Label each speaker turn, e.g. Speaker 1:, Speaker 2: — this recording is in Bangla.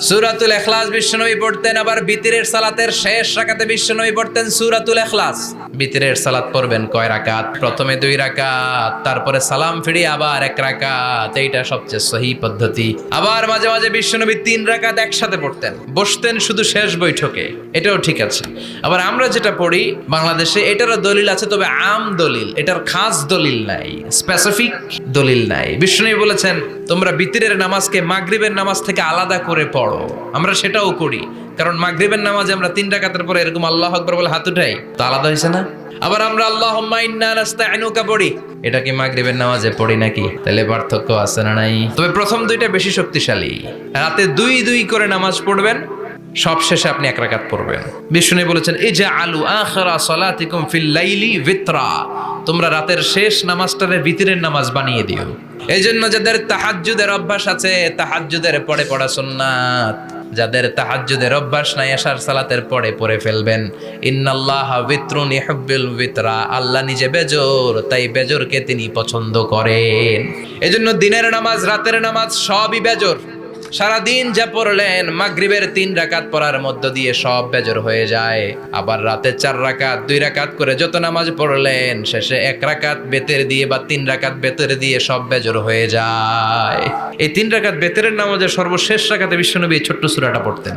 Speaker 1: সূরাতুল ইখলাস বিশ্বনবী পড়তেন, আবার বিতরের সালাতের শেষ রাকাতে বিশ্বনবী পড়তেন সূরাতুল ইখলাস। বিতরের সালাত পড়বেন কয় রাকাত? প্রথমে 2 রাকাত, তারপরে সালাম ফিরিয়ে আবার 1 রাকাত। এইটা সবচেয়ে সহি পদ্ধতি। আবার মাঝে মাঝে বিশ্বনবী 3 রাকাত একসাথে পড়তেন, বসতেন শুধু শেষ বৈঠকে, এটাও ঠিক আছে। আবার আমরা যেটা পড়ি বাংলাদেশে, এটারও দলিল আছে, তবে আম দলিল, এটার খাস দলিল নাই, স্পেসিফিক দলিল নাই। বিশ্বনবী বলেছেন তোমরা বিতরের নামাজকে মাগরিবের নামাজ থেকে আলাদা করে পড়ো। আমরা সেটাও করি, কারণ মাগরিবের নামাজে আমরা 3 রাকাতের পরে এরকম আল্লাহু আকবার বলে হাত উঠাই, তো আলাদা হয়েছে না? আবার আমরা আল্লাহুম্মা ইন্না নাস্তাইনুকা পড়ি, এটা কি মাগরিবের নামাজে পড়ি নাকি? তাহলে পার্থক্য আছে না নাই? তবে প্রথম 2টা বেশি শক্তিশালী। রাতে 2 করে নামাজ পড়বেন, সব শেষে আপনি 1 রাকাত পড়বেন। বিষ্ণু বলেছেন ইজআলু আখিরা সালাতিকুম ফিল লাইলি বিতরা, তোমরা রাতের শেষ নামাজটারে বিতরের নামাজ বানিয়ে দিও। এইজন্য যাদের তাহাজ্জুদের অভ্যাস আছে, তাহাজ্জুদের পরে পড়া সুন্নাত। যাদের তাহাজ্জুদের অভ্যাস নাই, এশার সালাতের পরে পড়ে ফেলবেন। ইন্নাল্লাহা বিতরুন ইহুব্বুল বিতরা, আল্লাহ নিজে বেজর, তাই বেজরকে তিনি পছন্দ করেন। এজন্য দিনের নামাজ রাতের নামাজ সবই বেজর। সারাদিন যা পড়লেন মাগরিবের 3 রাকাত পড়ার মধ্য দিয়ে সব বেজর হয়ে যায়। আবার রাতে 4 রাকাত 2 রাকাত করে যত নামাজ পড়লেন, শেষে 1 রাকাত বেতের দিয়ে বা 3 রাকাত বেতের দিয়ে সব বেজর হয়ে যায়। এই 3 রাকাত বেতের নামাজের সর্বশেষ রাকাতে বিশ্বনবী ছোট্ট সূরাটা পড়তেন।